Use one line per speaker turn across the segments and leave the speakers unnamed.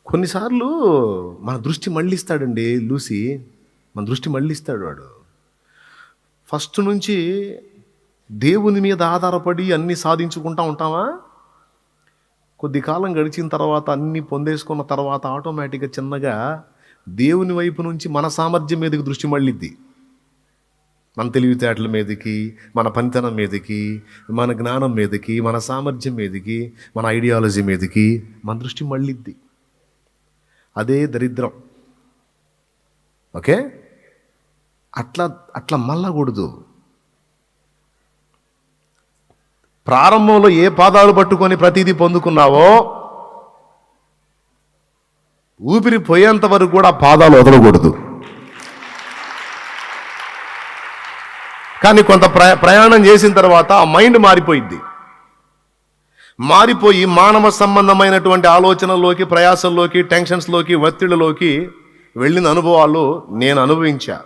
కొన్నిసార్లు మన దృష్టి మళ్ళిస్తాడండి లూసి. మన దృష్టి మళ్ళిస్తాడు వాడు. ఫస్ట్ నుంచి దేవుని మీద ఆధారపడి అన్నీ సాధించుకుంటా ఉంటామా? కొద్ది కాలం గడిచిన తర్వాత అన్నీ పొందేసుకున్న తర్వాత ఆటోమేటిక్గా చిన్నగా దేవుని వైపు నుంచి మన సామర్థ్యం మీదకి దృష్టి మళ్ళిద్ది. మన తెలివితేటల మీదకి, మన పనితనం మీదకి, మన జ్ఞానం మీదకి, మన సామర్థ్యం మీదకి, మన ఐడియాలజీ మీదకి మన దృష్టి మళ్ళిద్ది. అదే దరిద్రం. ఓకే, అట్లా అట్లా మళ్ళకూడదు. ప్రారంభంలో ఏ పాదాలు పట్టుకొని ప్రతిదీ పొందుకున్నావో ఊపిరి పోయేంత వరకు కూడా ఆ పాదాలు వదలకూడదు. కానీ కొంత ప్రయాణం చేసిన తర్వాత ఆ మైండ్ మారిపోయి మానవ సంబంధమైనటువంటి ఆలోచనల్లోకి, ప్రయాసల్లోకి, టెన్షన్స్లోకి, ఒత్తిడిలోకి వెళ్ళిన అనుభవాలు నేను అనుభవించా.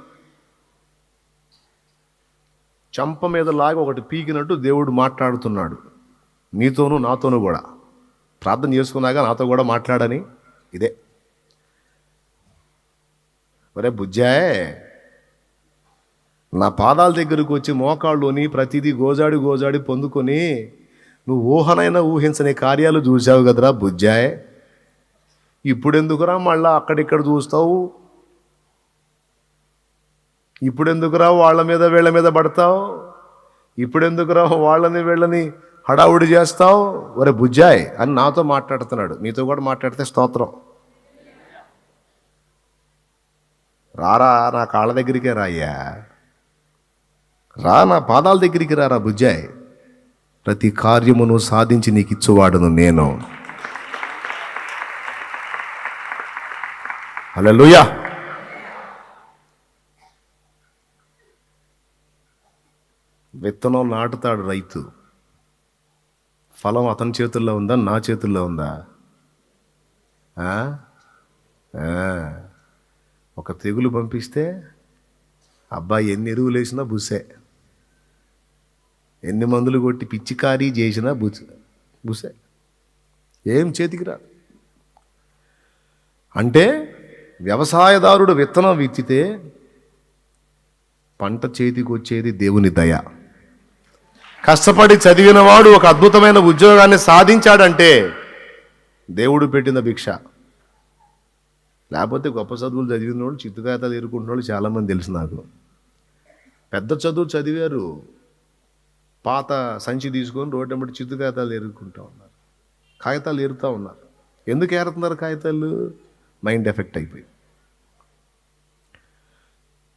చంప మీద లాగా ఒకటి పీకినట్టు దేవుడు మాట్లాడుతున్నాడు నీతోనూ నాతోనూ కూడా. ప్రార్థన చేసుకున్నాక నాతో కూడా మాట్లాడని ఇదే. ఒరే బుజ్జాయ్, నా పాదాల దగ్గరకు వచ్చి మోకాళ్ళుని ప్రతిదీ గోజాడి పొందుకొని నువ్వు ఊహనైనా ఊహించని కార్యాలు చూసావు కదరా బుజ్జాయ్. ఇప్పుడెందుకురా మళ్ళా అక్కడిక్కడ చూస్తావు? ఇప్పుడెందుకురా వాళ్ళ మీద వీళ్ళ మీద పడతావు? ఇప్పుడెందుకురా వాళ్ళని వీళ్ళని హడావుడి చేస్తావు? ఒరే బుజ్జాయ్ అని నాతో మాట్లాడుతున్నాడు. నీతో కూడా మాట్లాడితే స్తోత్రం. రారా, నా కాళ్ళ దగ్గరికే రాయ్యా, రా నా పాదాల దగ్గరికి రారా బుజ్జాయ్. ప్రతి కార్యమును సాధించి నీకు ఇచ్చువాడును నేను. హల్లెలూయా. విత్తనం నాటుతాడు రైతు. ఫలం అతని చేతుల్లో ఉందా, నా చేతుల్లో ఉందా? ఒక తెగులు పంపిస్తే అబ్బాయి ఎన్ని ఎరువులు వేసినా బుసే, ఎన్ని మందులు కొట్టి పిచ్చికారీ చేసినా బుసే, ఏం చేతికి రాదు. అంటే వ్యవసాయదారుడు విత్తనం విత్తితే పంట చేతికి వచ్చేది దేవుని దయ. కష్టపడి చదివినవాడు ఒక అద్భుతమైన ఉద్యోగాన్ని సాధించాడంటే దేవుడు పెట్టిన భిక్ష. లేకపోతే గొప్ప చదువులు చదివిన వాళ్ళు చిత్తుకాయతాలు ఏరుకుంటున్న వాళ్ళు చాలామంది తెలుసు నాకు. పెద్ద చదువు చదివారు, పాత సంచి తీసుకొని రోడ్డు వెంబడి చిత్తుకాయతాలు ఏరుకుంటూ ఉన్నారు, కాగితాలు ఏరుతూ ఉన్నారు. ఎందుకు ఏరుతున్నారు కాగితాలు? మైండ్ ఎఫెక్ట్ అయిపోయి.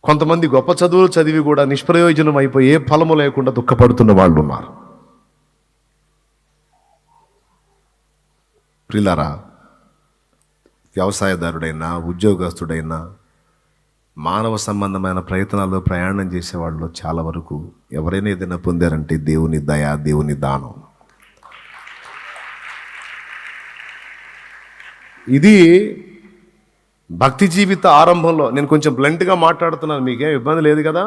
కొంతమంది గొప్ప చదువులు చదివి కూడా నిష్ప్రయోజనం అయిపోయి ఏ ఫలము లేకుండా దుఃఖపడుతున్న వాళ్ళు ఉన్నారు. ప్రియులారా, వ్యవసాయదారుడైనా, ఉద్యోగస్తుడైనా, మానవ సంబంధమైన ప్రయత్నాల్లో ప్రయాణం చేసేవాళ్ళు చాలా వరకు ఎవరైనా ఏదైనా పొందారంటే దేవుని దయ, దేవుని దానం. ఇది భక్తి జీవిత ఆరంభంలో. నేను కొంచెం బ్లంట్గా మాట్లాడుతున్నాను, మీకేం ఇబ్బంది లేదు కదా?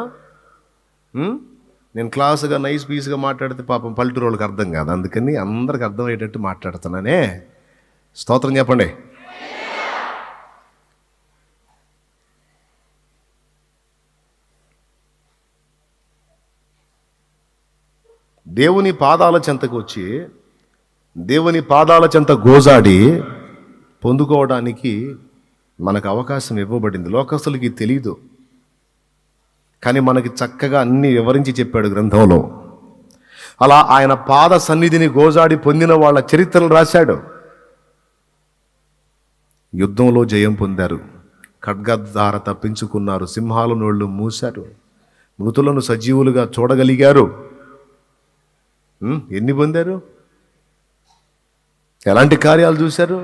నేను క్లాసుగా నైస్ పీస్గా మాట్లాడితే పాపం పల్లెటూరు వాళ్ళకి అర్థం కాదు. అందుకని అందరికి అర్థమయ్యేటట్టు మాట్లాడుతున్నానే. స్తోత్రం చెప్పండి. దేవుని పాదాల చెంతకు వచ్చి దేవుని పాదాల చెంత గోజాడి పొందుకోవడానికి మనకు అవకాశం ఇవ్వబడింది. లోకస్తులకి తెలీదు, కానీ మనకి చక్కగా అన్ని వివరించి చెప్పాడు గ్రంథంలో. అలా ఆయన పాద సన్నిధిని గోజాడి పొందిన వాళ్ళ చరిత్రలు రాశాడు. యుద్ధంలో జయం పొందారు, ఖడ్గధార తప్పించుకున్నారు, సింహాల నోళ్ళు మూశారు, మృతులను సజీవులుగా చూడగలిగారు. ఎన్ని పొందారు? ఎలాంటి కార్యాలు చూశారు?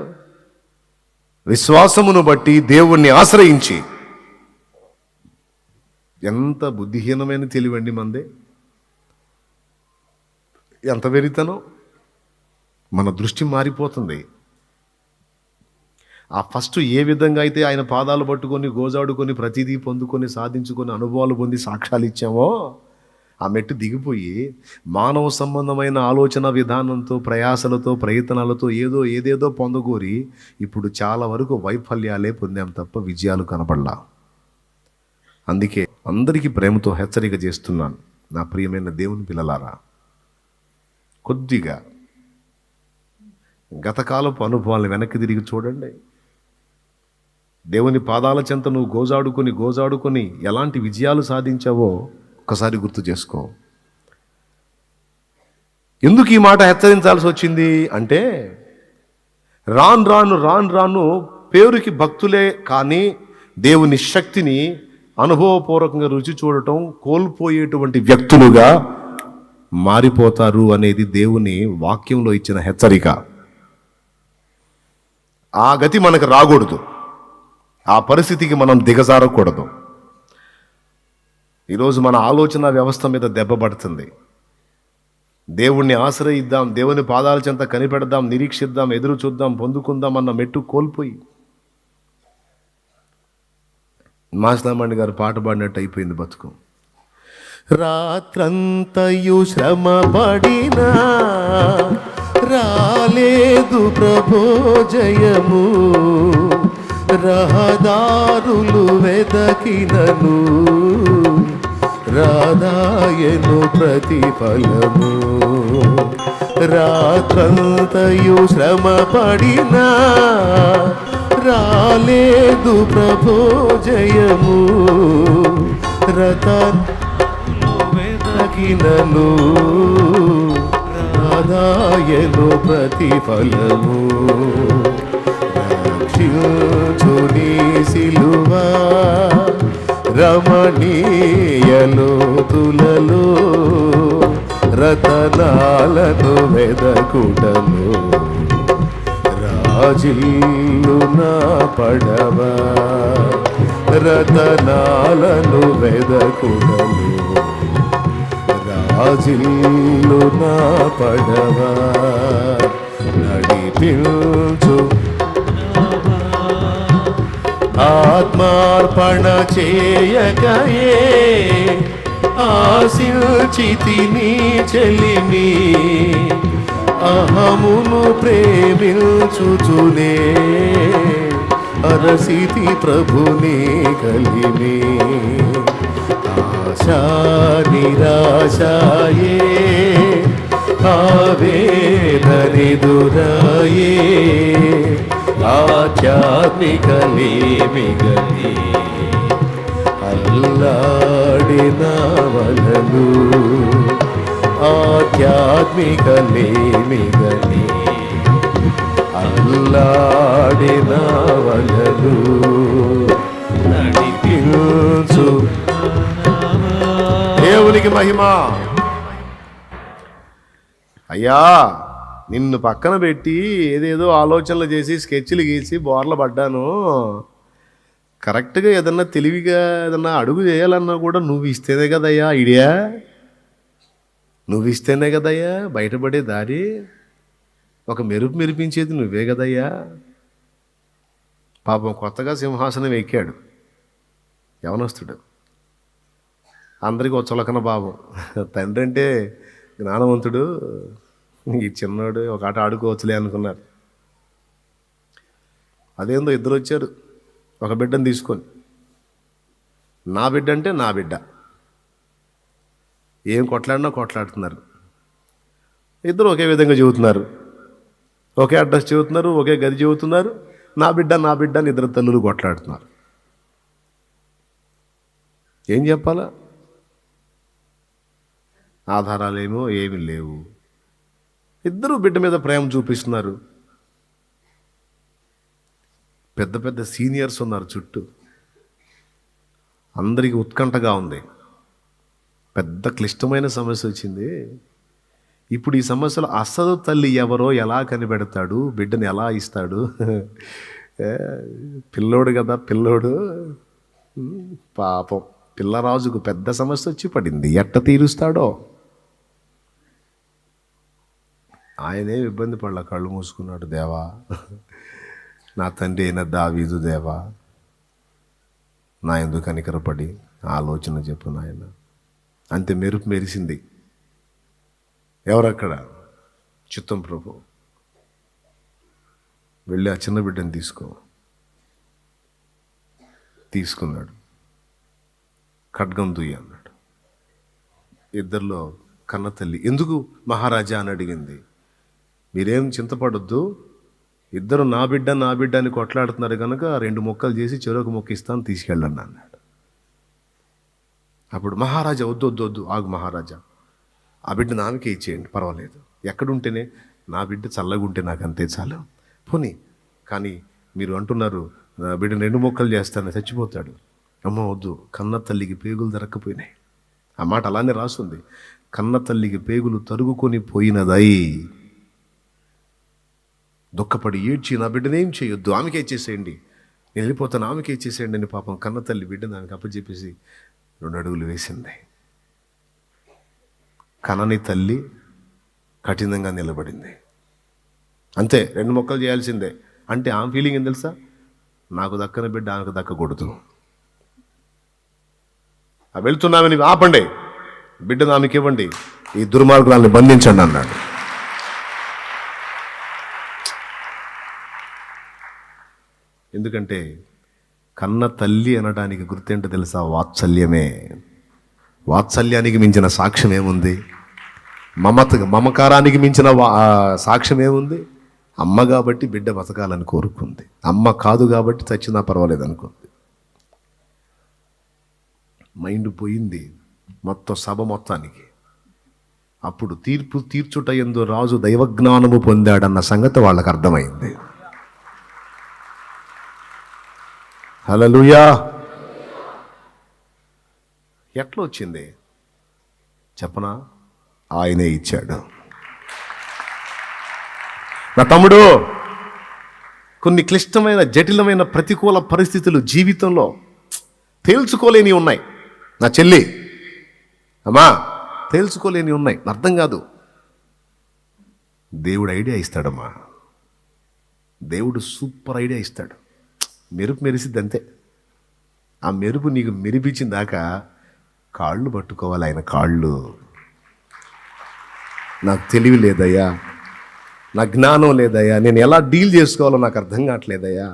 విశ్వాసమును బట్టి దేవుణ్ణి ఆశ్రయించి. ఎంత బుద్ధిహీనమైన తెలివండి మందే, ఎంత వెరితనం. మన దృష్టి మారిపోతుంది. ఆ ఫస్ట్ ఏ విధంగా అయితే ఆయన పాదాలు పట్టుకొని గోజాడుకొని ప్రతిదీ పొందుకొని సాధించుకొని అనుభవాలు పొంది సాక్ష్యాలు ఇచ్చామో ఆ మెట్టు దిగిపోయి మానవ సంబంధమైన ఆలోచన విధానంతో, ప్రయాసలతో, ప్రయత్నాలతో ఏదేదో పొందగోరి ఇప్పుడు చాలా వరకు వైఫల్యాలే పొందాం తప్ప విజయాలు కనపడలా. అందుకే అందరికీ ప్రేమతో హెచ్చరిక చేస్తున్నాను, నా ప్రియమైన దేవుని పిల్లలారా, కొద్దిగా గతకాలపు అనుభవాలను వెనక్కి తిరిగి చూడండి. దేవుని పాదాల చెంత నువ్వు గోజాడుకొని ఎలాంటి విజయాలు సాధించావో ఒకసారి గుర్తు చేసుకో. ఎందుకు ఈ మాట హెచ్చరించాల్సి వచ్చింది అంటే, రాను పేరుకి భక్తులే కానీ దేవుని శక్తిని అనుభవపూర్వకంగా రుచి చూడటం కోల్పోయేటువంటి వ్యక్తులుగా మారిపోతారు అనేది దేవుని వాక్యంలో ఇచ్చిన హెచ్చరిక. ఆ గతి మనకు రాకూడదు, ఆ పరిస్థితికి మనం దిగజారకూడదు. ఈరోజు మన ఆలోచన వ్యవస్థ మీద దెబ్బ పడుతుంది. దేవుణ్ణి ఆశ్రయిద్దాం, దేవుని పాదాల చెంత కనిపెడదాం, నిరీక్షిద్దాం, ఎదురు చూద్దాం, పొందుకుందాం అన్న మెట్టు కోల్పోయి మాస్లామండి గారు పాట పాడినట్టు అయిపోయింది బతుకు. రాత్రంతయు శ్రమ పడినా రాలేదు ప్రభో జయము, రహదారులు వెదకినను రాదాయను ప్రతిఫలము. రాత్రంతయు శ్రమ పడినా రాలేదు ప్రభో జయము, రథాలు వెదకినను రాదాయను ప్రతిఫలము. రక్షించుని సిలువా రమణీయ లోతులలో, రతనాలను వెదకుటలో రాజిల్లు నా పడవ, రతనాలను వెదకుటలో రాజిల్లు నా పడవ. నడిపించు ఆత్మార్పణ చేయకయే ఆశించితిని చెలిమి, అహమును ప్రేమించుచునే అరసితి ప్రభుని కలిమి. ఆశా నిరాశాయే ఆవేదనెదురాయే, ఆధ్యాత్మికలేమిగని అల్లాడిన వలలు, ఆధ్యాత్మికలేమిగని అల్లాడిన వలలు. నడిపించు దేవునికి మహిమ. అయ్యా, నిన్ను పక్కన పెట్టి ఏదేదో ఆలోచనలు చేసి స్కెచ్లు గీసి బోర్లు పడ్డాను. కరెక్ట్గా ఏదన్నా తెలివిగా ఏదన్నా అడుగు చేయాలన్నా కూడా నువ్వు ఇస్తేనే కదయ్యా ఐడియా, నువ్వు ఇస్తేనే కదయ్యా బయటపడే దారి, ఒక మెరుపు మెరిపించేది నువ్వే కదయ్యా. పాపం కొత్తగా సింహాసనం ఎక్కాడు యవనస్తుడు, అందరికీ చులకన భావం. తండ్రి అంటే జ్ఞానవంతుడు, ఈ చిన్నోడు ఒక ఆట ఆడుకోవచ్చులే అనుకున్నారు. అదేందో ఇద్దరు వచ్చారు ఒక బిడ్డను తీసుకొని. నా బిడ్డ అంటే నా బిడ్డ, ఏం కొట్లాడినా కొట్లాడుతున్నారు. ఇద్దరు ఒకే విధంగా చెబుతున్నారు, ఒకే అడ్రస్ చెబుతున్నారు, ఒకే గది చెబుతున్నారు. నా బిడ్డ అని ఇద్దరు తల్లులు కొట్లాడుతున్నారు. ఏం చెప్పాలా? ఆధారాలేమో ఏమీ లేవు. ఇద్దరు బిడ్డ మీద ప్రేమ చూపిస్తున్నారు. పెద్ద పెద్ద సీనియర్స్ ఉన్నారు చుట్టూ, అందరికీ ఉత్కంఠగా ఉంది. పెద్ద క్లిష్టమైన సమస్య వచ్చింది. ఇప్పుడు ఈ సమస్యలో అసలు తల్లి ఎవరో ఎలా కనిపెడతాడు, బిడ్డని ఎలా ఇస్తాడు? పిల్లోడు కదా పిల్లోడు, పాపం పిల్లరాజుకు పెద్ద సమస్య వచ్చి పడింది. ఎట్ట తీరుస్తాడో ఆయనే ఇబ్బంది పడలా, కళ్ళు మూసుకున్నాడు. దేవా, నా తండ్రి అయిన దావీదు దేవా, నా ఎందుకు కనికరపడి ఆలోచన చెప్పు నాయన. అంతే మెరుపు మెరిసింది. ఎవరక్కడ? చిత్తం ప్రభు. వెళ్ళి ఆ చిన్న బిడ్డని తీసుకున్నాడు. ఖడ్గం దుయ్యి అన్నాడు. ఇద్దరిలో కన్న తల్లి ఎందుకు మహారాజా అని అడిగింది. మీరేం చింతపడొద్దు, ఇద్దరు నా బిడ్డ అని కొట్లాడుతున్నారు కనుక 2 ముక్కలు చేసి చెరొక ముక్క ఇస్తాను, తీసుకెళ్ళండి అన్నాడు. అప్పుడు మహారాజా వద్దు ఆగు మహారాజా, ఆ బిడ్డ నాకే ఇచ్చేయండి, పర్వాలేదు. ఎక్కడుంటేనే నా బిడ్డ చల్లగుంటే నాకు అంతే చాలు. పోనీ కానీ మీరు అంటున్నారు నా బిడ్డను 2 ముక్కలు చేస్తాను, చచ్చిపోతాడు. అమ్మ వద్దు, కన్న తల్లికి పేగులు దొరక్కపోయినాయి. ఆ మాట అలానే రాస్తుంది. కన్న తల్లికి పేగులు తరుగుకొని పోయినదై దుఃఖపడి ఏడ్చి నా బిడ్డనేం చేయొద్దు, ఆమెకే ఇచ్చేసేయండి, నేను వెళ్ళిపోతాను, ఆమెకే ఇచ్చేసేయండి అని పాపం కన్న తల్లి బిడ్డ దానికి అప్పచెప్పేసి 2 అడుగులు వేసింది. కనని తల్లి కఠినంగా నిలబడింది. అంతే, 2 ముక్కలు చేయాల్సిందే. అంటే ఆమె ఫీలింగ్ ఏం తెలుసా? నాకు దక్కని బిడ్డ ఆమెకు దక్కకూడదు. వెళ్తున్నామని ఆపండి, బిడ్డను ఆమెకి ఇవ్వండి, ఈ దుర్మార్గులను బంధించండి అన్నాడు. ఎందుకంటే కన్న తల్లి అనడానికి గుర్తేంటో తెలుసా? వాత్సల్యమే. వాత్సల్యానికి మించిన సాక్ష్యం ఏముంది? మమకారానికి మించిన సాక్ష్యం ఏముంది? అమ్మ కాబట్టి బిడ్డ బతకాలని కోరుకుంది, అమ్మ కాదు కాబట్టి చచ్చినా పర్వాలేదు అనుకుంది. మైండ్ పోయింది మొత్తం సభ మొత్తానికి. అప్పుడు తీర్పు తీర్చుట యందు రాజు దైవజ్ఞానము పొందాడన్న సంగతి వాళ్ళకి అర్థమైంది. హల్లెలూయా. ఎట్లా వచ్చింది చెప్పనా? ఆయనే ఇచ్చాడు. నా తమ్ముడు, కొన్ని క్లిష్టమైన జటిలమైన ప్రతికూల పరిస్థితులు జీవితంలో తేల్చుకోలేని ఉన్నాయి. నా చెల్లి, అమ్మా, తేల్చుకోలేని ఉన్నాయి, అర్థం కాదు. దేవుడు ఐడియా ఇస్తాడమ్మా. దేవుడు సూపర్ ఐడియా ఇస్తాడు. మెరుపు మెరిసిద్ది అంతే. ఆ మెరుపు నీకు మెరిపించిన దాకా కాళ్ళు పట్టుకోవాలి ఆయన కాళ్ళు. నాకు తెలివి లేదయ్యా, నా జ్ఞానం లేదయ్యా, నేను ఎలా డీల్ చేసుకోవాలో నాకు అర్థం కావట్లేదయ్యా,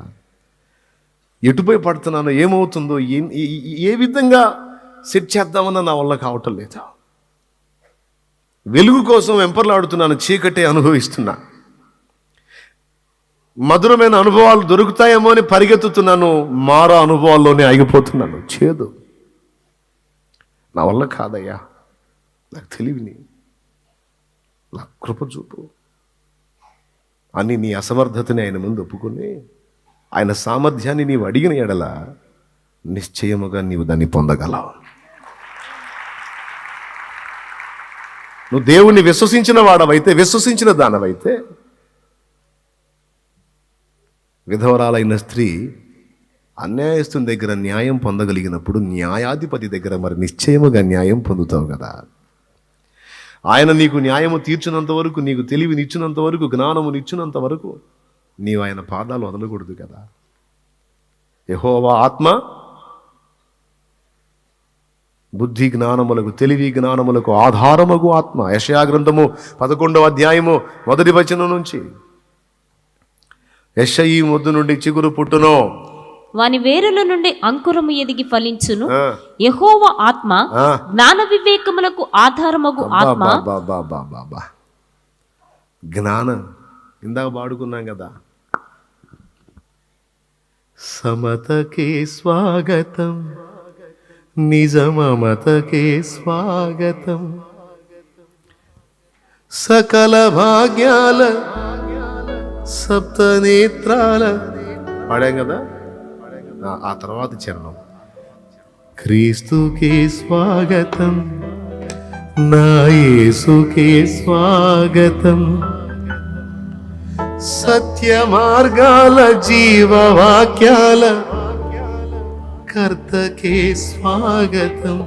ఎటుపోయి పడుతున్నానో, ఏమవుతుందో, ఏ విధంగా సెట్ చేద్దామన్నా నా వల్ల కావటం లేదా. వెలుగు కోసం వెంపర్లాడుతున్నాను, చీకటే అనుభవిస్తున్నా. మధురమైన అనుభవాలు దొరుకుతాయేమో అని పరిగెత్తుతున్నాను, మారా అనుభవాల్లోనే ఆగిపోతున్నాను. చేదు, నా వల్ల కాదయ్యా, నాకు తెలివిని, నా కృప చూపు అని నీ అసమర్థతని ఆయన ముందు ఒప్పుకొని ఆయన సామర్థ్యాన్ని నీవు అడిగిన ఎడల నిశ్చయముగా నీవు దాన్ని పొందగలవు. నువ్వు దేవుణ్ణి విశ్వసించిన వాడవైతే, విశ్వసించిన దానవైతే. విధవరాలైన స్త్రీ అన్యాయస్తుని దగ్గర న్యాయం పొందగలిగినప్పుడు న్యాయాధిపతి దగ్గర మరి నిశ్చయముగా న్యాయం పొందుతావు కదా. ఆయన నీకు న్యాయము తీర్చినంత వరకు, నీకు తెలివినిచ్చినంత వరకు, జ్ఞానమునిచ్చినంత వరకు నీవు ఆయన పాదాలు వదలకూడదు కదా. యెహోవా ఆత్మ బుద్ధి జ్ఞానములకు, తెలివి జ్ఞానములకు ఆధారమగు ఆత్మ. యెషయా గ్రంథము 11వ అధ్యాయము 1వ వచనం నుంచి, యెషయి మొద్దు నుండి చిగురు పుట్టును,
వాని వేరుల నుండి అంకురము ఎదిగి ఫలించును. యెహోవా ఆత్మ జ్ఞాన వివేకములకు ఆధారమగు ఆత్మ.
జ్ఞానం ఇందాక పాడుకున్నాం కదా. సమతకే స్వాగతం, నిజమమతకే స్వాగతం, సకల భాగ్యాల సప్తనేత్రాల పాడాం కదా. ఆ తర్వాత చరణం, క్రీస్తుకే స్వాగతం, నా యేసుకే స్వాగతం, సత్య మార్గాల జీవవాక్యాల కర్తకే స్వాగతం,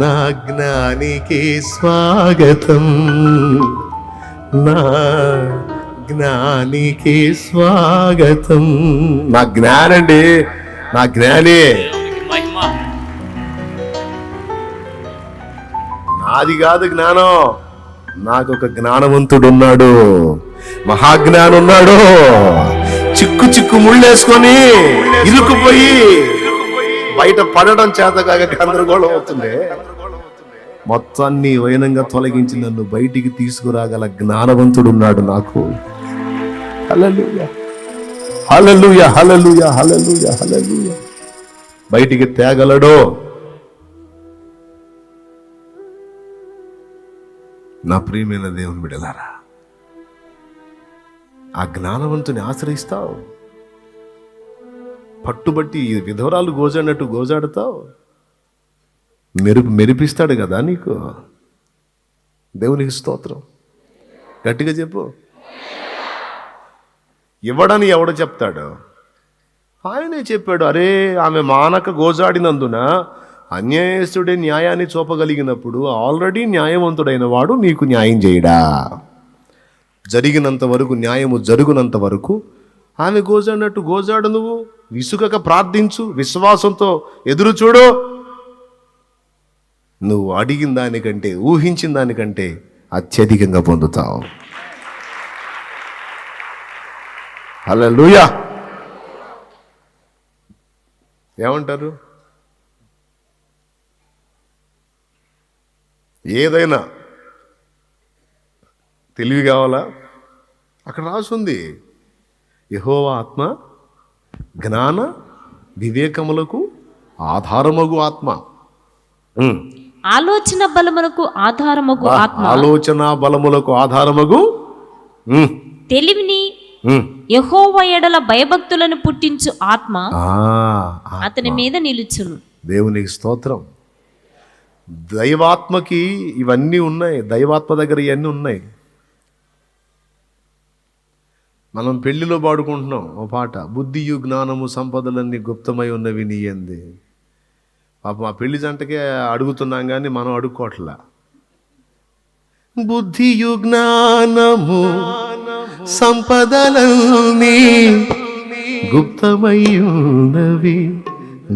నా జ్ఞానికే స్వాగతం, నా జ్ఞానికే స్వాగతం. నా జ్ఞానండి, నా జ్ఞానే. నాది కాదు జ్ఞానం, నాకు ఒక జ్ఞానవంతుడు ఉన్నాడు, మహాజ్ఞానం ఉన్నాడు. చిక్కు ముళ్ళేసుకొని ఇరుక్కుపోయి బయట పడడం చేతకాక గందరగోళం అవుతుంది. మొత్తాన్ని వైనంగా తొలగించి నన్ను బయటికి తీసుకురాగల జ్ఞానవంతుడు ఉన్నాడు నాకు. హల్లెలూయా, హల్లెలూయా, హల్లెలూయా, హల్లెలూయా, హల్లెలూయా. బయటికి తేగలడో. నా ప్రియమైన దేవుని బిడ్డలారా, ఆ జ్ఞానవంతుని ఆశ్రయిస్తావు, పట్టుబట్టి విధవరాలు గోజాడినట్టు గోజాడుతావు, మెరిపిస్తాడు కదా నీకు. దేవునికి స్తోత్రం. గట్టిగా చెప్పు. ఇవ్వడని ఎవడు చెప్తాడు? ఆయనే చెప్పాడు. అరే, ఆమె మానక గోజాడినందున అన్యాయస్తుడే న్యాయాన్ని చూపగలిగినప్పుడు ఆల్రెడీ న్యాయవంతుడైన వాడు నీకు న్యాయం చేయడా? జరిగినంత వరకు, న్యాయము జరుగునంత వరకు ఆమె గోజాడినట్టు గోజాడు. నువ్వు విసుగక ప్రార్థించు, విశ్వాసంతో ఎదురు చూడు. నువ్వు అడిగిన దానికంటే, ఊహించిన దానికంటే అత్యధికంగా పొందుతావు. హల్లెలూయా. ఏమంటారు? ఏదైనా తెలివి కావాలా? అక్కడ రాసుంది, యెహోవా ఆత్మ జ్ఞాన వివేకములకు ఆధారమగు ఆత్మ.
ఆలోచన బలములకు ఆధారమగు ఆత్మ.
ఆలోచన బలములకు ఆధారమగు
తెలివిని యెహోవా ఎడల భయభక్తులను పుట్టించు ఆత్మ అతని మీద నిలుచును.
దేవునికి స్తోత్రం. దైవాత్మకి ఇవన్నీ ఉన్నాయి. దైవాత్మ దగ్గర ఇవన్నీ ఉన్నాయి. మనం పెళ్లిలో పాడుకుంటున్నాం ఓ పాట, బుద్ధియు జ్ఞానము సంపదలన్నీ గుప్తమై ఉన్నవి నీ యందే. పాపం ఆ పెళ్లి జంటకే అడుగుతున్నాం కానీ మనం అడుక్కోవట్లా. బుద్ధియు జ్ఞానము సంపదలన్నీ గుప్తమై ఉన్నవి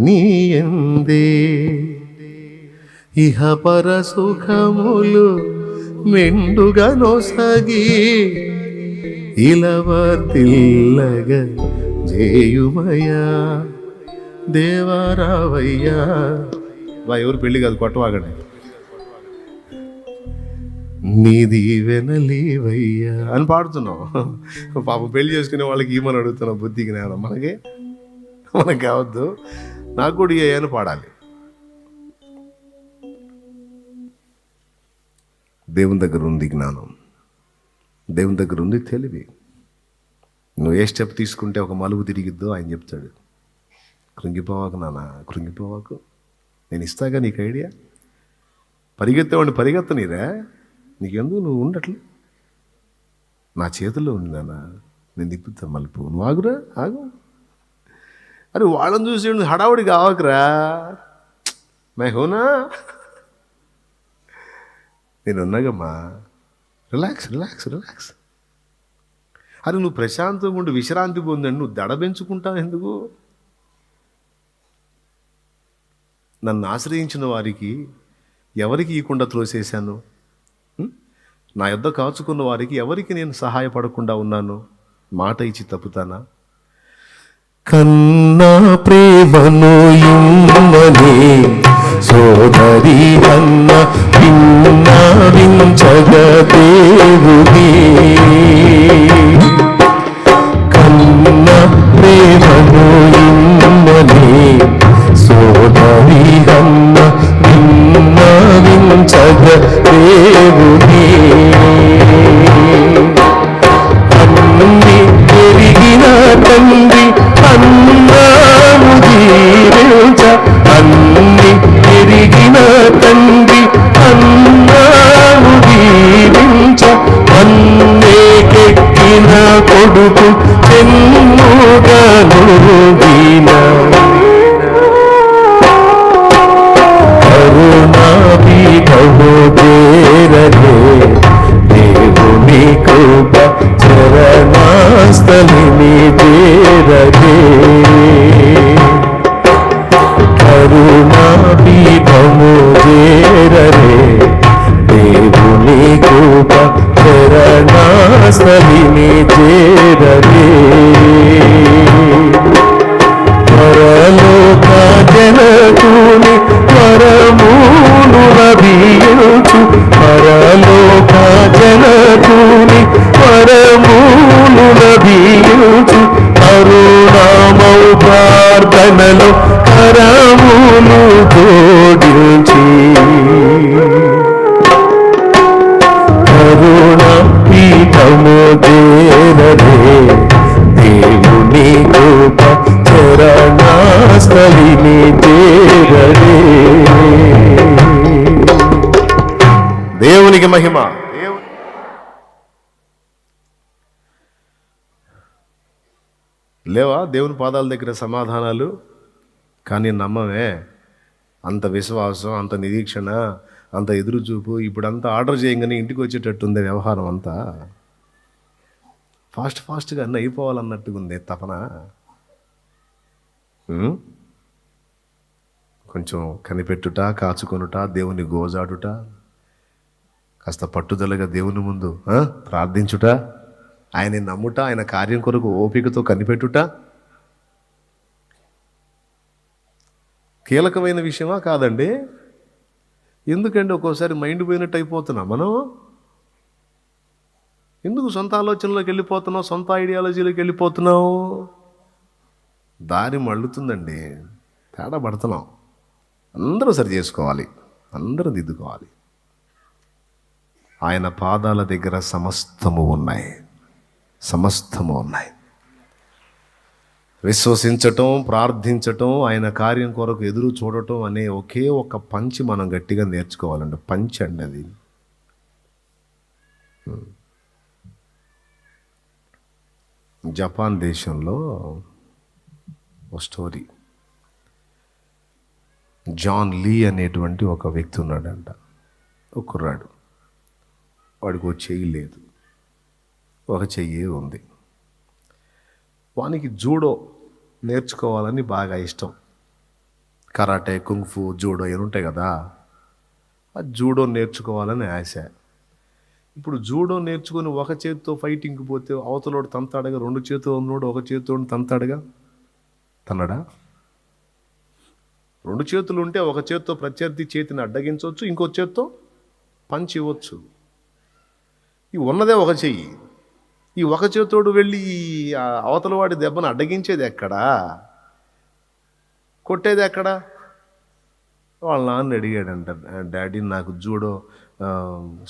నీ యందే, ఇహ పర సుఖములు మెండుగా నొసగి ఇలవర్తిల్లగ జేయుమయ్యా దేవారావయ్యా. ఎవరు పెళ్లి కాదు, కొట్టవాగండి. నీ దీవెనలీవయ్యా అని పాడుతున్నాం. పాపం పెళ్లి చేసుకునే వాళ్ళకి ఏమని అడుగుతున్నాం? బుద్ధి జ్ఞానం మనకి కావద్దు. నాకు కూడా ఏ అని పాడాలి. దేవుని దగ్గర ఉంది జ్ఞానం, దేవుని దగ్గర ఉంది తెలివి. నువ్వు ఏ స్టెప్ తీసుకుంటే ఒక మలుపు తిరిగిద్దో ఆయన చెప్తాడు. కృంగిపోవాకు నాన్న, కృంగిపోవాకు, నేను ఇస్తాగా నీకు ఐడియా. పరిగెత్తేవాడిని పరిగెత్తనీరా, నీకెందుకు, నువ్వు ఉండట్లే, నా చేతుల్లో ఉంది నాన్న, నేను తిప్పుతా మలుపు, నువ్వు ఆగురా, ఆగు. అరే వాళ్ళని చూసి హడావుడి కావకురా, మేహోనా, నేను ఉన్నాగమ్మా, రిలాక్స్ రిలాక్స్ రిలాక్స్. అరే నువ్వు ప్రశాంతంగా ఉండి విశ్రాంతి పొందండి, నువ్వు దడ పెంచుకుంటావు ఎందుకు? నన్ను ఆశ్రయించిన వారికి ఎవరికి ఇవ్వకుండా త్రోసేశాను? నా యొద్ద కాచుకున్న వారికి ఎవరికి నేను సహాయపడకుండా ఉన్నాను? మాట ఇచ్చి తప్పుతానా? కన్నా ప్రేమను ఇమ్మని సోదరి అన్న విన్నవించగదేవుని, కన్నా ప్రేమను ఇమ్మని సోదరి అన్న విన్నవించగదేవుని, అన్ని పెరిగిన తండ్రి అన్నాము దీవించ, అన్ని పెరిగిన తండ్రి అన్నాము దీవించ, అన్నేకెక్కిన కొడుకు చెన్నుగాను దీన, కరుణాభిధము చేరలే దేవునికి మహిమ. లేవా దేవుని పాదాల దగ్గర సమాధానాలు? కానీ నమ్మమే. అంత విశ్వాసం, అంత నిరీక్షణ, అంత ఎదురుచూపు. ఇప్పుడంతా ఆర్డర్ చేయగానే ఇంటికి వచ్చేటట్టుంది వ్యవహారం అంతా. ఫాస్ట్గా అన్నీ అయిపోవాలన్నట్టుగా ఉంది తపన. కొంచెం కనిపెట్టుట, కాచుకొనుట, దేవుని గోజాడుట, కాస్త పట్టుదలగా దేవుని ముందు ప్రార్థించుట, ఆయన నమ్ముట, ఆయన కార్యం కొరకు ఓపికతో కనిపెట్టుట కీలకమైన విషయమా కాదండి? ఎందుకండి ఒక్కోసారి మైండ్ పోయినట్టు అయిపోతున్నాం మనం? ఎందుకు సొంత ఆలోచనలోకి వెళ్ళిపోతున్నావు, సొంత ఐడియాలజీలోకి వెళ్ళిపోతున్నావు? దారి మళ్ళుతుందండి, తేడా పడుతున్నాం. అందరూ సరి చేసుకోవాలి, అందరూ దిద్దుకోవాలి. ఆయన పాదాల దగ్గర సమస్తము ఉన్నాయి, సమస్తము ఉన్నాయి. విశ్వసించటం, ప్రార్థించటం, ఆయన కార్యం కొరకు ఎదురు చూడటం అనే ఒకే ఒక పంచి మనం గట్టిగా నేర్చుకోవాలండి. పంచ్ అండి అది. జపాన్ దేశంలో ఒక స్టోరీ. జాన్ లీ అనేటువంటి ఒక వ్యక్తి ఉన్నాడంట, ఒక కుర్రాడు. వాడికి ఒక చెయ్యి లేదు, ఒక చెయ్యి ఉంది. వానికి జూడో నేర్చుకోవాలని బాగా ఇష్టం. కరాటే, కుంగ్ఫు, జూడో ఏమి ఉంటాయి కదా, ఆ జూడో నేర్చుకోవాలని ఆశ. ఇప్పుడు జూడో నేర్చుకొని ఒక చేతితో ఫైటింగ్కి పోతే అవతలోడు తంతాడుగా, రెండు చేతులు ఉన్నోడు ఒక చేతితో తంతాడుగా, తన్నడా? రెండు చేతులు ఉంటే ఒక చేతితో ప్రత్యర్థి చేతిని అడ్డగించవచ్చు, ఇంకో చేతితో పంచి ఇవ్వచ్చు. ఈ ఉన్నదే ఒక చెయ్యి. ఈ ఒక చేతోడు వెళ్ళి అవతల వాడి దెబ్బను అడ్డగించేది ఎక్కడా, కొట్టేది ఎక్కడా? వాళ్ళ నాన్న అడిగాడంట, డాడీ నాకు జూడో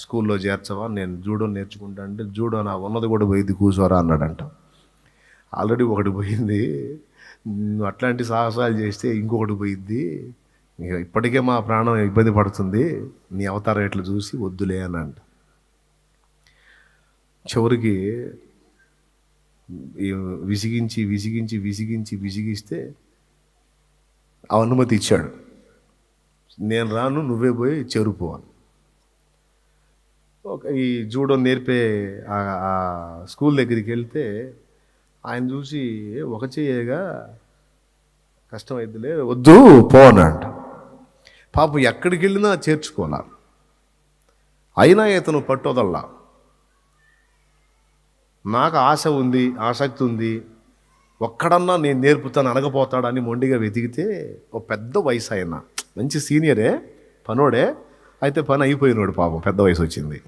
స్కూల్లో చేర్చవా, నేను జూడో నేర్చుకుంటా. అంటే జూడో నా ఉన్నది కూడా పోయింది, కూర్చోరా అన్నాడంట. ఆల్రెడీ ఒకటి పోయింది, నువ్వు అట్లాంటి సాహసాలు చేస్తే ఇంకొకటి పోయిద్ది, ఇప్పటికే మా ప్రాణం ఇబ్బంది పడుతుంది, నీ అవతారం ఎట్లా చూసి వద్దులే అని అంట. చివరికి విసిగిస్తే ఆ అనుమతి ఇచ్చాడు. నేను రాను, నువ్వే పోయి చేరుకోవాలి. ఈ జూడో నేర్పే ఆ స్కూల్ దగ్గరికి వెళ్తే ఆయన చూసి, ఒక చెయ్యేగా కష్టమైద్దిలే, వద్దు పో అన్నాడు. పాపం ఎక్కడికి వెళ్ళినా చేర్చుకోవాలా, అయినా ఇతను పట్టుదల్లా. నాకు ఆశ ఉంది, ఆసక్తి ఉంది, ఒక్కడన్నా నేను నేర్పుతాను అనగపోతాడని మొండిగా వెతికితే ఒక పెద్ద వయసు ఆయన, మంచి సీనియరే, పనోడే, అయితే పని అయిపోయినాడు పాపం, పెద్ద వయసు వచ్చింది.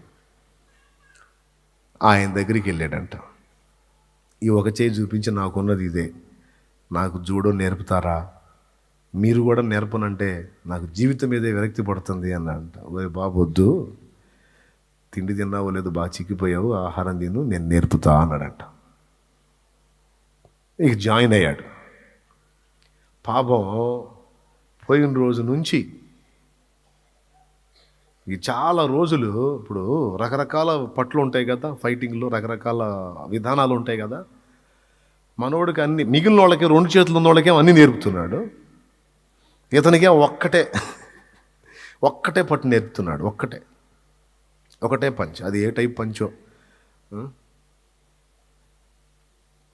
ఆయన దగ్గరికి వెళ్ళాడంట. ఈ ఒక చేయి చూపించి, నాకున్నది ఇదే, నాకు జూడో నేర్పుతారా, మీరు కూడా నేర్పనంటే నాకు జీవితం మీదే విరక్తి పడుతుంది అన్నాడంట. ఓ బాబు వద్దు, తిండి తిన్నావో లేదు, బాగా చిక్కిపోయావు, ఆహారం తిను, నేను నేర్పుతా అన్నాడంట. ఇక జాయిన్ అయ్యాడు. పాపం పోయిన రోజు నుంచి ఈ చాలా రోజులు, ఇప్పుడు రకరకాల పట్లు ఉంటాయి కదా, ఫైటింగ్లో రకరకాల విధానాలు ఉంటాయి కదా, మనోడికి అన్ని, మిగిలిన వాళ్ళకి రెండు చేతులు ఉన్న వాళ్ళకేం అన్నీ నేర్పుతున్నాడు, ఇతనికే ఒక్కటే పట్టు నేర్పుతున్నాడు. ఒకటే పంచ్. అది ఏ టైప్ పంచో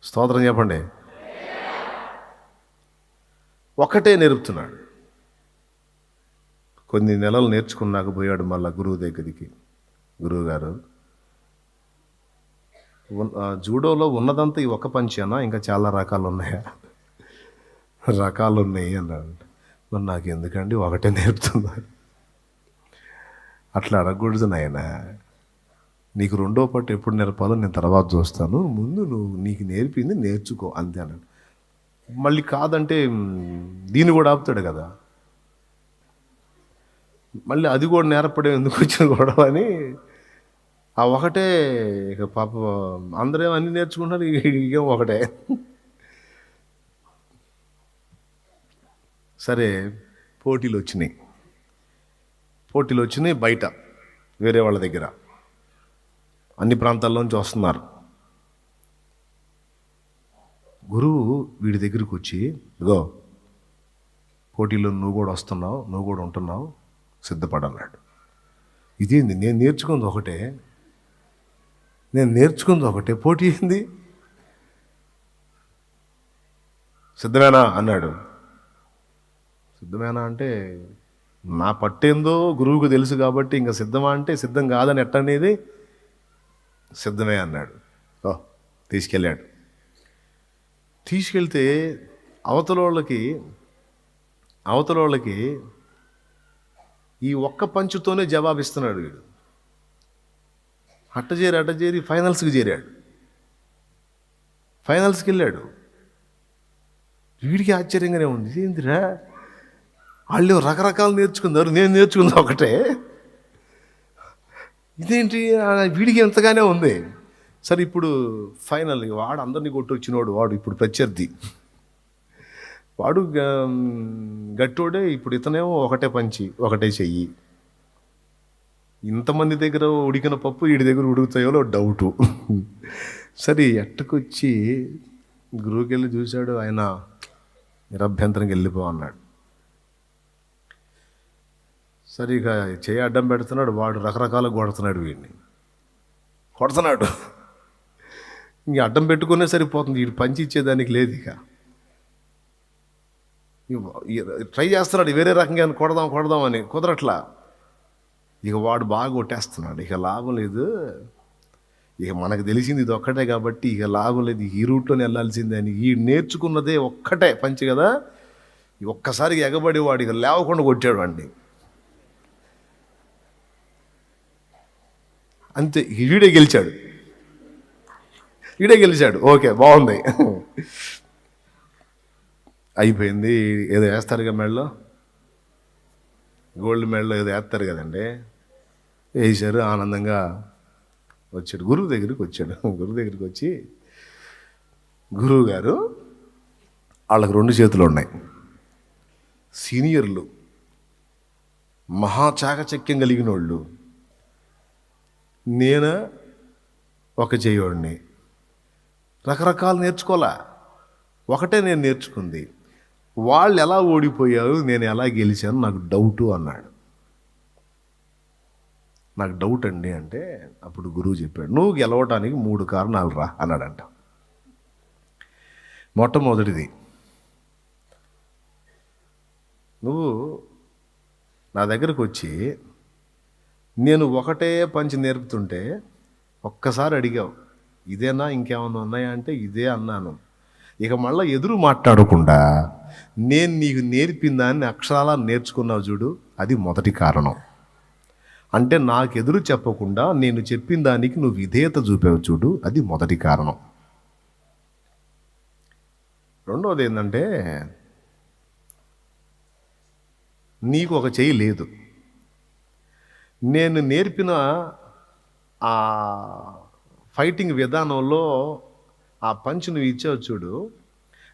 స్తోత్రం చెప్పండి. ఒకటే నేర్పుతున్నాడు. కొన్ని నెలలు నేర్చుకున్నాక పోయాడు మళ్ళా గురువు దగ్గరికి. గురువు గారు, జూడోలో ఉన్నదంతా ఈ ఒక పంచేనా, ఇంకా చాలా రకాలు ఉన్నాయా? రకాలు ఉన్నాయి అన్నాడు. మరి నాకు ఎందుకండి, ఒకటే నేర్పుతున్నారు. అట్లా అడగకూడదు నాయన, నీకు రెండో పట్టు ఎప్పుడు నేర్పాలో నేను తర్వాత చూస్తాను, ముందు నువ్వు నీకు నేర్పింది నేర్చుకో అంతే అన్నాడు. మళ్ళీ కాదంటే దీన్ని కూడా ఆపుతాడు కదా, మళ్ళీ అది కూడా నేర్పడే ఎందుకు వచ్చిన గొడవ అని ఆ ఒకటే. ఇక పాప అందరూ అన్నీ నేర్చుకుంటారు, ఇక ఒకటే. సరే పోటీలు వచ్చినాయి బయట. వేరే వాళ్ళ దగ్గర అన్ని ప్రాంతాల్లోంచి వస్తున్నారు. గురువు వీడి దగ్గరికి వచ్చి, ఇగో పోటీలో నువ్వు కూడా వస్తున్నావు, నువ్వు కూడా ఉంటున్నావు, సిద్ధపడన్నాడు. ఇదేంది, నేను నేర్చుకుంది ఒకటే, పోటీ ఏంది? సిద్ధమేనా అన్నాడు. సిద్ధమేనా అంటే నా పట్టేందో గురువుకు తెలుసు కాబట్టి ఇంకా సిద్ధమా అంటే సిద్ధం కాదని ఎట్టనేది, సిద్ధమే అన్నాడు. తీసుకెళ్తే అవతల వాళ్ళకి ఈ ఒక్క పంచుతోనే జవాబిస్తున్నాడు వీడు. అట్టజేరి ఫైనల్స్కి వెళ్ళాడు. వీడికి ఆశ్చర్యంగానే ఉంది, ఏందిరా వాళ్ళు రకరకాలు నేర్చుకున్నారు, నేను నేర్చుకుంది ఒకటే, ఇదేంటి వీడికి ఎంతగానే ఉంది. సరే ఇప్పుడు ఫైనల్ వాడు అందరినీ కొట్టొచ్చినోడు, వాడు ఇప్పుడు ప్రత్యర్థి, వాడు గట్టోడే. ఇప్పుడు ఇతనేమో ఒకటే పంచి, ఒకటే చెయ్యి. ఇంతమంది దగ్గర ఉడికిన పప్పు వీడి దగ్గర ఉడుకుతాయో డౌటు. సరే ఎట్టకొచ్చి గురువుకి వెళ్ళి చూశాడు. ఆయన నిరభ్యంతరంగా వెళ్ళిపో అన్నాడు. సరే ఇక చేయి అడ్డం పెడుతున్నాడు, వాడు రకరకాలుగా కొడుతున్నాడు. ఇంక అడ్డం పెట్టుకునే సరిపోతుంది, వీడు పంచి ఇచ్చేదానికి లేదు. ఇక ట్రై చేస్తున్నాడు వేరే రకంగా కొడదామని, కుదరట్లా. ఇక వాడు బాగా కొట్టేస్తున్నాడు. ఇక లాభం లేదు, ఇక మనకు తెలిసింది ఇది ఒక్కటే కాబట్టి ఇక లాభం లేదు, ఈ రూట్లోనే వెళ్ళాల్సిందే అని ఈ నేర్చుకున్నదే ఒక్కటే పంచి కదా. ఒక్కసారికి ఎగబడి వాడు ఇక లేవకుండా కొట్టాడు వాడిని. అంతే, వీడే గెలిచాడు. ఓకే, బాగుంది, అయిపోయింది. ఏదో వేస్తారుగా మెడలో, గోల్డ్ మెడలో ఏదో వేస్తారు కదండి, వేసారు. ఆనందంగా వచ్చాడు, గురువు దగ్గరికి వచ్చి, గురువు గారు వాళ్ళకి 2 చేతులు ఉన్నాయి, సీనియర్లు, మహాచాకచక్యం కలిగిన వాళ్ళు, నేను ఒక చెయ్యోడిని, రకరకాలు నేర్చుకోలే, ఒకటే నేను నేర్చుకుంది. వాళ్ళు ఎలా ఓడిపోయారు, నేను ఎలా గెలిచాను, నాకు డౌటు అన్నాడు. నాకు డౌట్ అండి అంటే అప్పుడు గురువు చెప్పాడు, నువ్వు గెలవటానికి 3 కారణాలు రా అన్నాడంట. మొట్టమొదటిది, నువ్వు నా దగ్గరకు వచ్చి నేను ఒకటే పంచి నేర్పుతుంటే ఒక్కసారి అడిగావు, ఇదేనా ఇంకేమన్నా ఉన్నాయా అంటే ఇదే అన్నాను. ఇక మళ్ళీ ఎదురు మాట్లాడకుండా నేను నీకు నేర్పిన దాన్ని అక్షరాలా నేర్చుకున్నావు చూడు, అది మొదటి కారణం. అంటే నాకు ఎదురు చెప్పకుండా నేను చెప్పిన దానికి నువ్వు విధేయత చూపావు చూడు, అది మొదటి కారణం. రెండవది ఏంటంటే, నీకు ఒక చెయ్యి లేదు. నేను నేర్పిన ఆ ఫైటింగ్ విధానంలో ఆ పంచ్ నువ్వు ఇచ్చావు చూడు,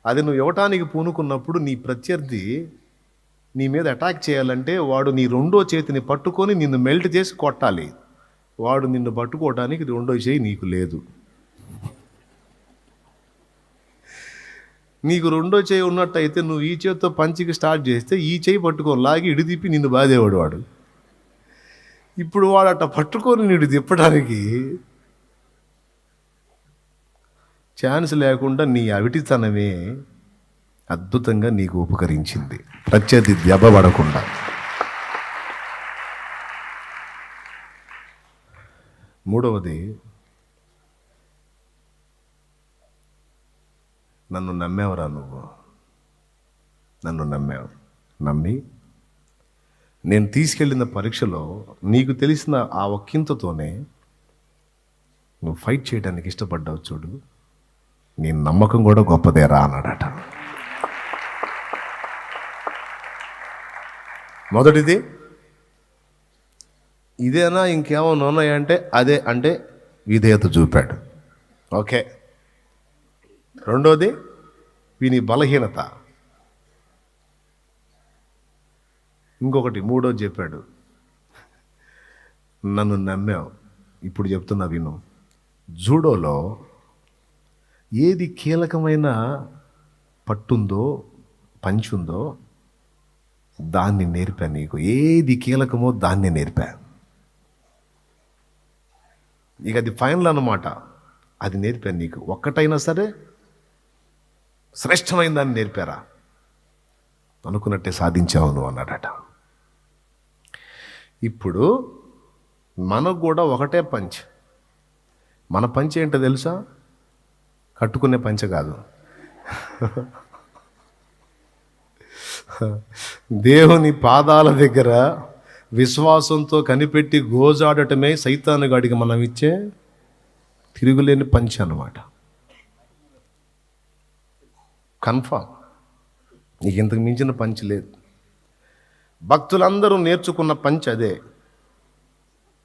అది నువ్వు ఇవ్వటానికి పూనుకున్నప్పుడు నీ ప్రత్యర్థి నీ మీద అటాక్ చేయాలంటే వాడు నీ 2వ చేతిని పట్టుకొని నిన్ను మెల్ట్ చేసి కొట్టాలి. వాడు నిన్ను పట్టుకోవడానికి 2వ చేయి నీకు లేదు. నీకు 2వ చేయి ఉన్నట్టయితే నువ్వు ఈ చేతితో పంచికి స్టార్ట్ చేస్తే ఈ చేయి పట్టుకొని లాగి ఇడి తిప్పి నిన్ను బాధేవాడు వాడు. ఇప్పుడు వాడు అట్ట పట్టుకొని నీడు తిప్పడానికి ఛాన్స్ లేకుండా నీ అవిటితనమే అద్భుతంగా నీకు ఉపకరించింది, ప్రత్యర్థి దెబ్బపడకుండా. మూడవది, నన్ను నమ్మేవరా నువ్వు, నమ్మి నేను తీసుకెళ్ళిన పరీక్షలో నీకు తెలిసిన ఆ ఒక్కింతతోనే నువ్వు ఫైట్ చేయడానికి ఇష్టపడ్డావు చూడు, నీ నమ్మకం కూడా గొప్పదేరా అన్నాడట. మొదటిది ఇదేనా ఇంకేమన్నా ఉన్నాయంటే అదే, అంటే విధేయత చూపాడు. ఓకే. రెండోది వీని బలహీనత. ఇంకొకటి మూడోది చెప్పాడు, నన్ను నమ్మావు. ఇప్పుడు చెప్తున్నా విను. జూడోలో ఏది కీలకమైన పట్టుందో, పంచుందో దాన్ని నేర్పా నీకు. ఏది కీలకమో దాన్ని నేర్పా. ఇక అది ఫైనల్ అన్నమాట. అది నేర్పాను నీకు. ఒక్కటైనా సరే శ్రేష్టమైన దాన్ని నేర్పారా, అనుకున్నట్టే సాధించావు నువ్వు అన్నాడట. ఇప్పుడు మనకు కూడా ఒకటే పంచ్. మన పంచ్ ఏంటో తెలుసా? కట్టుకునే పంచ కాదు, దేవుని పాదాల దగ్గర విశ్వాసంతో కనిపెట్టి గోజాడటమే సైతాను గాడికి మనం ఇచ్చే తిరుగులేని పంచ్ అన్నమాట. కన్ఫామ్. నీకు ఇంతకు మించిన పంచ్ లేదు. భక్తులందరూ నేర్చుకున్న పంచ్ అదే.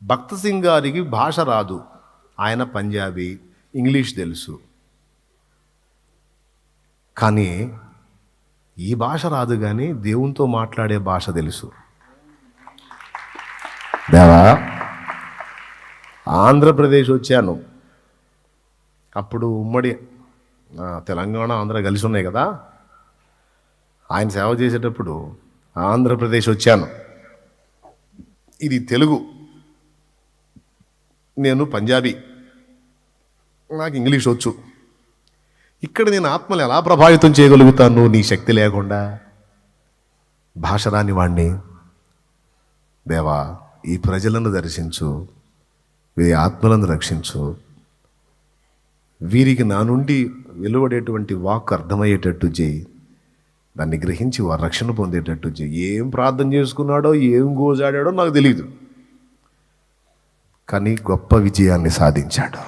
భక్త సింగ్ గారికి భాష రాదు, ఆయన పంజాబీ, ఇంగ్లీష్ తెలుసు. కానీ ఈ భాష రాదు, కానీ దేవునితో మాట్లాడే భాష తెలుసు. దేవా, ఆంధ్రప్రదేశ్ వచ్చాను, అప్పుడు ఉమ్మడి తెలంగాణ ఆంధ్ర కలిసి ఉన్నాయి కదా. ఆయన సేవ చేసేటప్పుడు ఆంధ్రప్రదేశ్ వచ్చాను. ఇది తెలుగు, నేను పంజాబీ, నాకు ఇంగ్లీష్ వచ్చు. ఇక్కడ నేను ఆత్మలు ఎలా ప్రభావితం చేయగలుగుతాను నీ శక్తి లేకుండా? భాష రాని వాణ్ణి. దేవా, ఈ ప్రజలను దర్శించు, వీరి ఆత్మలను రక్షించు, వీరికి నా నుండి వెలువడేటువంటి వాక్ అర్థమయ్యేటట్టు చేయి, దాన్ని గ్రహించి వారు రక్షణ పొందేటట్టు చేయి. ఏం ప్రార్థన చేసుకున్నాడో, ఏం గోజాడాడో నాకు తెలియదు, కానీ గొప్ప విజయాన్ని సాధించాడు.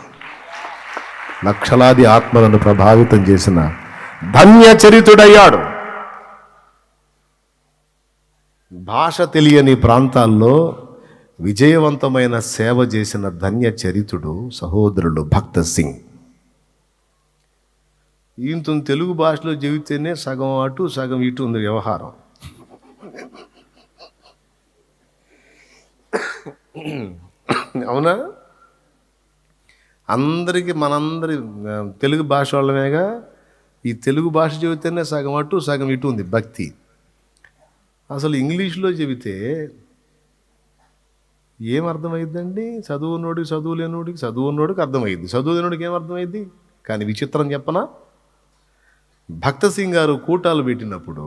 లక్షలాది ఆత్మలను ప్రభావితం చేసిన ధన్య చరితుడయ్యాడు. భాష తెలియని ప్రాంతాల్లో విజయవంతమైన సేవ చేసిన ధన్య చరితుడు సహోదరుడు భక్త సింగ్. ఈయనతో తెలుగు భాషలో చెబితేనే సగం అటు సగం ఇటు ఉంది వ్యవహారం. అవునా? అందరికీ మనందరి తెలుగు భాష వాళ్ళమేగా. ఈ తెలుగు భాష చెబితేనే సగం అటు సగం ఇటు ఉంది భక్తి. అసలు ఇంగ్లీష్లో చెబితే ఏం అర్థమైద్దండి? చదువునోడికి, చదువు లేనోడికి, చదువున్నోడికి అర్థమైద్ది, చదువు లేనోడికి ఏం అర్థమైద్ది? కానీ విచిత్రం చెప్పనా, భక్త సింగ్ గారు కూటాలు పెట్టినప్పుడు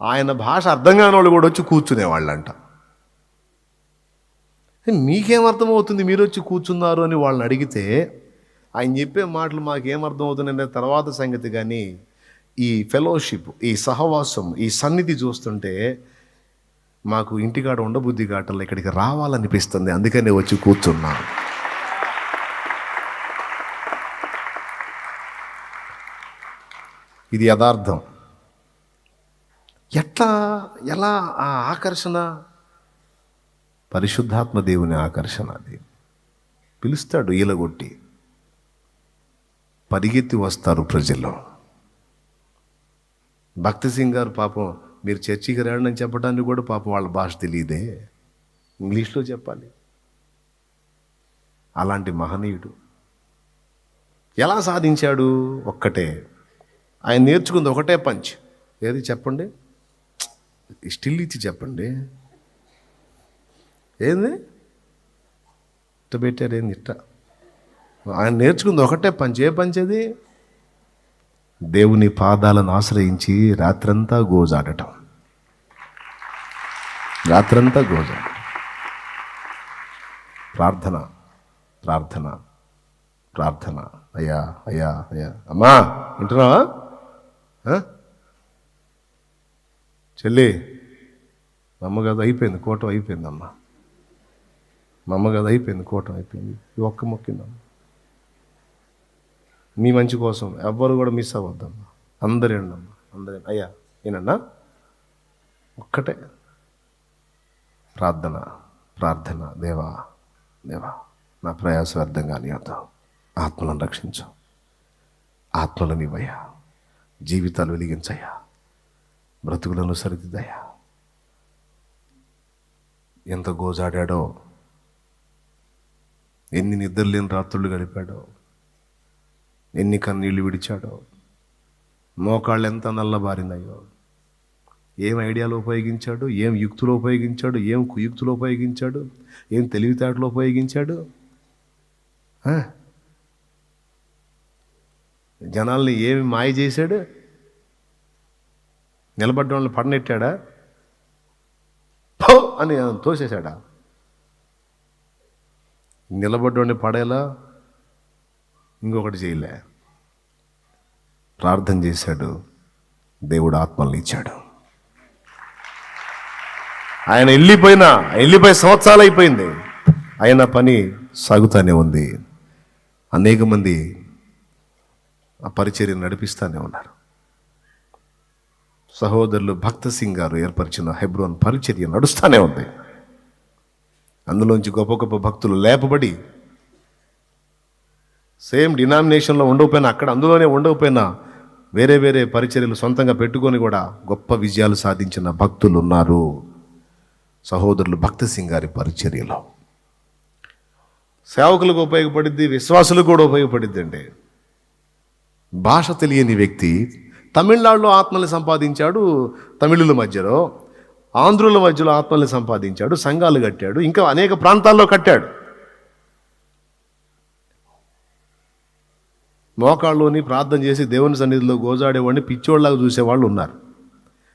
ఆయన భాష అర్థం కాని వాళ్ళు కూడా వచ్చి కూర్చునేవాళ్ళంట. మీకేం అర్థమవుతుంది, మీరు వచ్చి కూర్చున్నారు అని వాళ్ళని అడిగితే ఆయన చెప్పే మాటలు మాకేం అర్థమవుతుందంటే తర్వాత సంగతి, కానీ ఈ ఫెలోషిప్, ఈ సహవాసం, ఈ సన్నిధి చూస్తుంటే మాకు ఇంటికాడ ఉండబుద్ధి కాటల్లో ఇక్కడికి రావాలనిపిస్తుంది, అందుకనే వచ్చి కూర్చున్నాను. ఇది యథార్థం. ఎలా ఆ ఆకర్షణ? పరిశుద్ధాత్మ దేవుని ఆకర్షణ. అది పిలుస్తాడు, ఈలగొట్టి పరిగెత్తి వస్తారు ప్రజలు. భక్త సింగ్ గారు పాపం, మీరు చర్చికి రాడని చెప్పడానికి కూడా పాపం వాళ్ళ భాష తెలియదే, ఇంగ్లీష్లో చెప్పాలి. అలాంటి మహనీయుడు ఎలా సాధించాడు? ఒక్కటే, ఆయన నేర్చుకుంది ఒకటే పంచ్. ఏది చెప్పండి? స్టిల్ ఇచ్చి చెప్పండి. ఏంది ఇట్ట పెట్టారు? ఏంది ఇట్ట? ఆయన నేర్చుకుంది ఒకటే పంచ్. ఏ పంచ్ అది? దేవుని పాదాలను ఆశ్రయించి రాత్రంతా గోజాడటం. రాత్రంతా గోజాడటం. ప్రార్థన, ప్రార్థన, ప్రార్థన. అయ్యా, అయ్యా, అయ్యా. అమ్మా వింటున్నావా చెల్లి? మా అమ్మ కదా అయిపోయింది, కోటం అయిపోయింది. అమ్మ మా అమ్మ కదా అయిపోయింది, కోటం అయిపోయింది. ఈ ఒక్క మొక్కిందమ్మ, మీ మంచి కోసం ఎవ్వరు కూడా మిస్ అవ్వద్దమ్మా. అందరూ ఏండమ్మా, అందరూ. అయ్యా ఏనన్నా, ఒక్కటే ప్రార్థన, ప్రార్థన. దేవా, దేవా, నా ప్రయాస వ్యర్థం కానియొద్దు. ఆత్మలను రక్షించు, ఆత్మలను ఇవ్వయ్యా, జీవితాలు వెలిగించయ్యా, బ్రతుకులను సరిదిద్దయ్యా. ఎంత గోజాడాడో, ఎన్ని నిద్రలేని రాత్రులు గడిపాడో, ఎన్ని కన్నీళ్లు విడిచాడో, మోకాళ్ళు ఎంత నల్లబారినాయో, ఏం ఐడియాలో ఉపయోగించాడు, ఏం యుక్తులు ఉపయోగించాడు, ఏం కుయుక్తులు ఉపయోగించాడు, ఏం తెలివితేటలు ఉపయోగించాడు. జనాల్ని ఏమి మాయ చేశాడు? నిలబడ్డ వాళ్ళని పడనెట్టాడా? పో అని తోసేశాడా? నిలబడ్డోడిని పడేలా ఇంకొకటి చేయలే, ప్రార్థన చేశాడు, దేవుడు ఆత్మల్ని ఇచ్చాడు. ఆయన వెళ్ళిపోయి సంవత్సరాలు అయిపోయింది, ఆయన పని సాగుతూనే ఉంది. అనేక మంది ఆ పరిచర్య నడిపిస్తూనే ఉన్నారు. సహోదరులు భక్త సింగ్ గారు ఏర్పరిచిన హెబ్రోన్ పరిచర్య నడుస్తూనే ఉంది. అందులోంచి గొప్ప గొప్ప భక్తులు లేపబడి, సేమ్ డినామినేషన్లో ఉండకపోయినా, అక్కడ అందులోనే ఉండకపోయినా వేరే వేరే పరిచర్యలు సొంతంగా పెట్టుకొని కూడా గొప్ప విజయాలు సాధించిన భక్తులు ఉన్నారు సహోదరులు భక్త సింగ్ గారి పరిచర్యలో. సేవకులకు ఉపయోగపడిద్ది, విశ్వాసులకు కూడా ఉపయోగపడిద్ది. అంటే భాష తెలియని వ్యక్తి తమిళనాడులో ఆత్మల్ని సంపాదించాడు, తమిళుల మధ్యలో, ఆంధ్రుల మధ్యలో ఆత్మల్ని సంపాదించాడు, సంఘాలు కట్టాడు, ఇంకా అనేక ప్రాంతాల్లో కట్టాడు. మోకాళ్ళలోని ప్రార్థన చేసి దేవుని సన్నిధిలో గోజాడేవాడిని పిచ్చోళ్ళలాగా చూసేవాళ్ళు ఉన్నారు.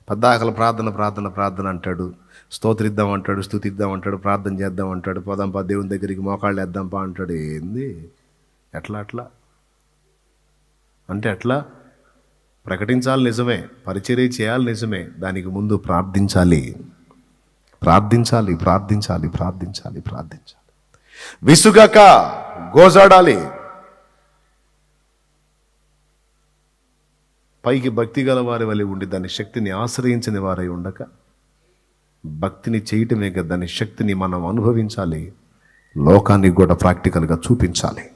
పద్దాకల ప్రార్థన ప్రార్థన ప్రార్థన అంటాడు, స్తోత్రిద్దాం అంటాడు, స్తుతిద్దాం అంటాడు, ప్రార్థన చేద్దాం అంటాడు, పోదాంపా దేవుని దగ్గరికి మోకాళ్ళు వేద్దాంపా అంటాడు. ఏంది ఎట్లా అంటే ఎట్లా? ప్రకటించాలి నిజమే, పరిచర్య చేయాలి నిజమే, దానికి ముందు ప్రార్థించాలి, ప్రార్థించాలి, ప్రార్థించాలి, ప్రార్థించాలి, ప్రార్థించాలి. విసుగక గోజాడాలి. పైకి భక్తి గల వారి వలె ఉండి దాని శక్తిని ఆశ్రయించని వారై ఉండక, భక్తిని చేయటమే కదా దాని శక్తిని మనం అనుభవించాలి, లోకానికి కూడా ప్రాక్టికల్గా చూపించాలి.